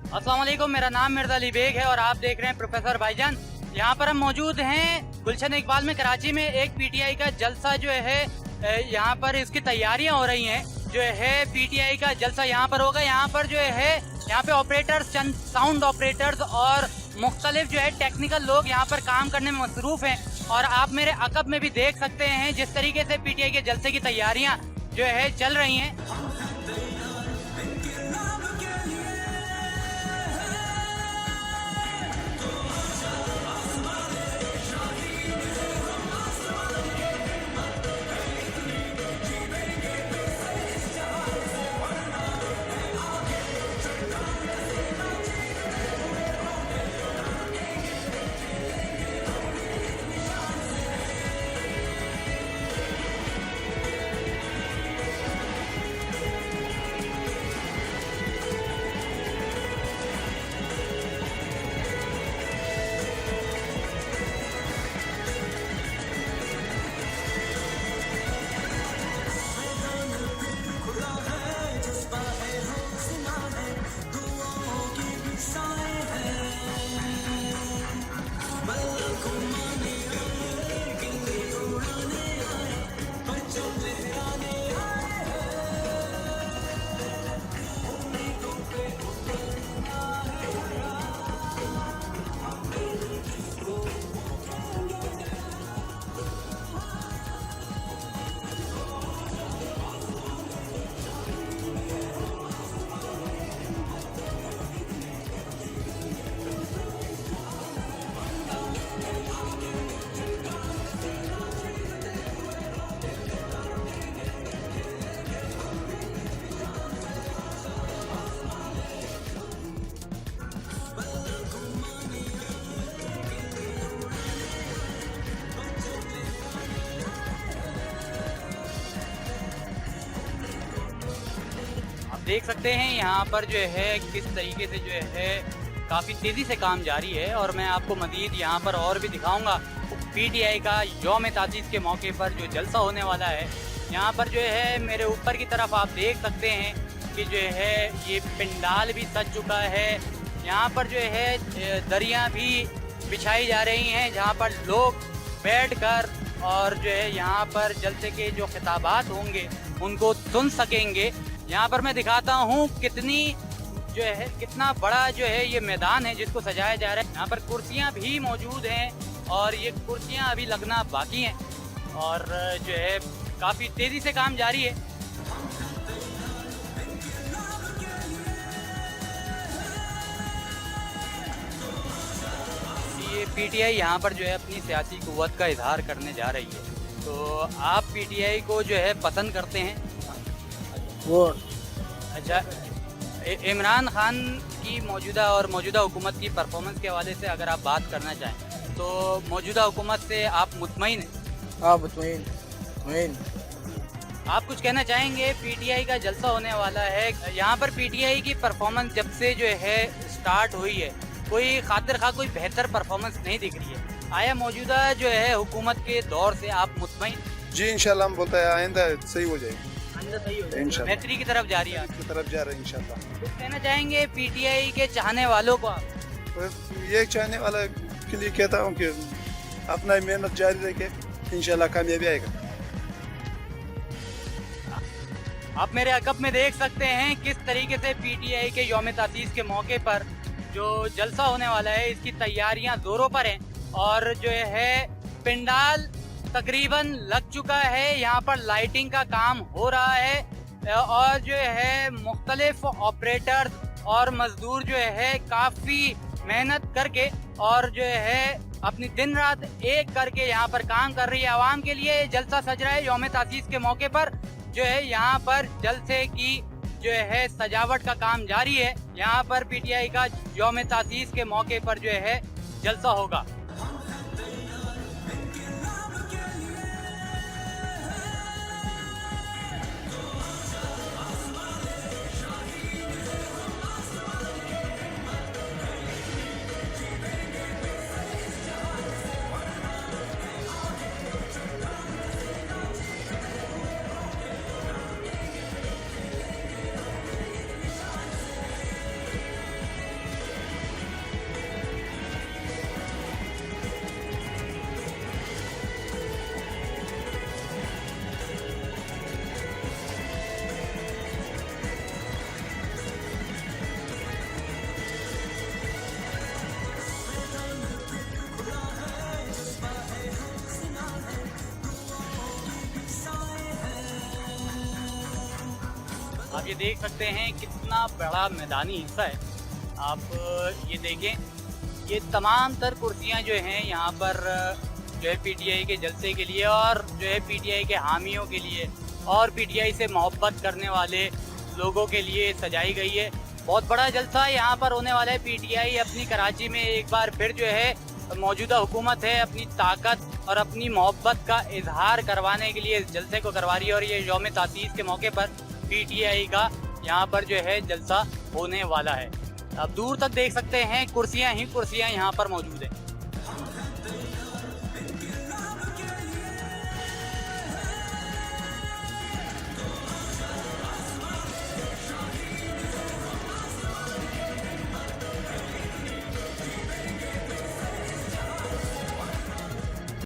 अस्सलाम वालेकुम, मेरा नाम मिर्ज़ा अली बेग है और आप देख रहे हैं प्रोफेसर भाईजान। यहाँ पर हम मौजूद हैं गुलशन इकबाल में, कराची में। एक पीटीआई का जलसा जो है यहाँ पर इसकी तैयारियां हो रही हैं। जो है पीटीआई का जलसा यहाँ पर होगा। यहाँ पर जो है यहाँ पे ऑपरेटर्स, चंद साउंड ऑपरेटर्स और मुख्तलिफ जो है टेक्निकल लोग यहाँ पर काम करने में मसरूफ हैं। और आप मेरे अकब में भी देख सकते हैं जिस तरीके से पीटीआई के जलसे की तैयारियां जो है चल रही हैं। देख सकते हैं यहाँ पर जो है किस तरीके से जो है काफ़ी तेज़ी से काम जारी है। और मैं आपको मज़ीद यहाँ पर और भी दिखाऊंगा पीटीआई का यौम तासीस के मौके पर जो जलसा होने वाला है। यहाँ पर जो है मेरे ऊपर की तरफ आप देख सकते हैं कि जो है ये पंडाल भी सज चुका है। यहाँ पर जो है दरियाँ भी बिछाई जा रही हैं जहाँ पर लोग बैठकर और जो है यहाँ पर जलसे के जो खिताबात होंगे उनको सुन सकेंगे। यहाँ पर मैं दिखाता हूँ कितना बड़ा जो है ये मैदान है जिसको सजाया जा रहा है। यहाँ पर कुर्सियाँ भी मौजूद हैं और ये कुर्सियाँ अभी लगना बाकी हैं और जो है काफ़ी तेज़ी से काम जारी है। ये पीटीआई यहाँ पर जो है अपनी सियासी कुव्वत का इजहार करने जा रही है। तो आप पीटीआई को जो है पसंद करते हैं? वो अच्छा, इमरान खान की मौजूदा हुकूमत की परफॉर्मेंस के हवाले से अगर आप बात करना चाहें तो मौजूदा हुकूमत से आप मुतमईन हैं? हाँ, मुतमईन। आप कुछ कहना चाहेंगे? पीटीआई का जलसा होने वाला है। यहाँ पर पीटीआई की परफॉर्मेंस जब से जो है स्टार्ट हुई है कोई खातिर खा कोई बेहतर परफॉर्मेंस नहीं दिख रही है। आया मौजूदा जो है हुकूमत के दौर से आप मुतमईन? जी इंशाल्लाह, हम बोलते हैं आइंदा सही हो जाएगी। इंशाल्लाह बेहतरी की तरफ जा रही है, की तरफ जा रहे हैं इंशाल्लाह। कुछ कहना चाहेंगे पीटीआई के चाहने वालों को आप? तो ये चाहने वाला के लिए कहता हूँ कि अपना मेहनत जारी रखे, इंशाल्लाह कामयाबी आएगा। आप मेरे अकब में देख सकते हैं किस तरीके से पीटीआई के यौम तासीस के मौके पर जो जलसा होने वाला है इसकी तैयारियां जोरों पर हैं और जो है पिंडाल तकरीबन लग चुका है। यहाँ पर लाइटिंग का काम हो रहा है और जो है मुख्तलिफ ऑपरेटर्स और मजदूर जो है काफ़ी मेहनत करके और जो है अपनी दिन रात एक करके यहाँ पर काम कर रही है। आवाम के लिए जलसा सज रहा है यौम तासीस के मौके पर। जो है यहाँ पर जलसे की जो है सजावट का काम जारी है। यहाँ पर पीटीआई का यौम तासीस के मौके पर जो है जलसा होगा। ये देख सकते हैं कितना बड़ा मैदानी हिस्सा है। आप ये देखें, ये तमाम तर कुर्सियां जो हैं यहाँ पर जो है पीटीआई के जलसे के लिए और जो है पीटीआई के हामियों के लिए और पीटीआई से मोहब्बत करने वाले लोगों के लिए सजाई गई है। बहुत बड़ा जलसा यहाँ पर होने वाला है। पीटीआई अपनी कराची में एक बार फिर जो है मौजूदा हुकूमत है अपनी ताकत और अपनी मोहब्बत का इजहार करवाने के लिए इस जलसे को करवा रही है और ये यौम तासीस के मौके पर पीटीआई का यहाँ पर जो है जलसा होने वाला है। आप दूर तक देख सकते हैं कुर्सियाँ ही कुर्सियाँ यहाँ पर मौजूद है।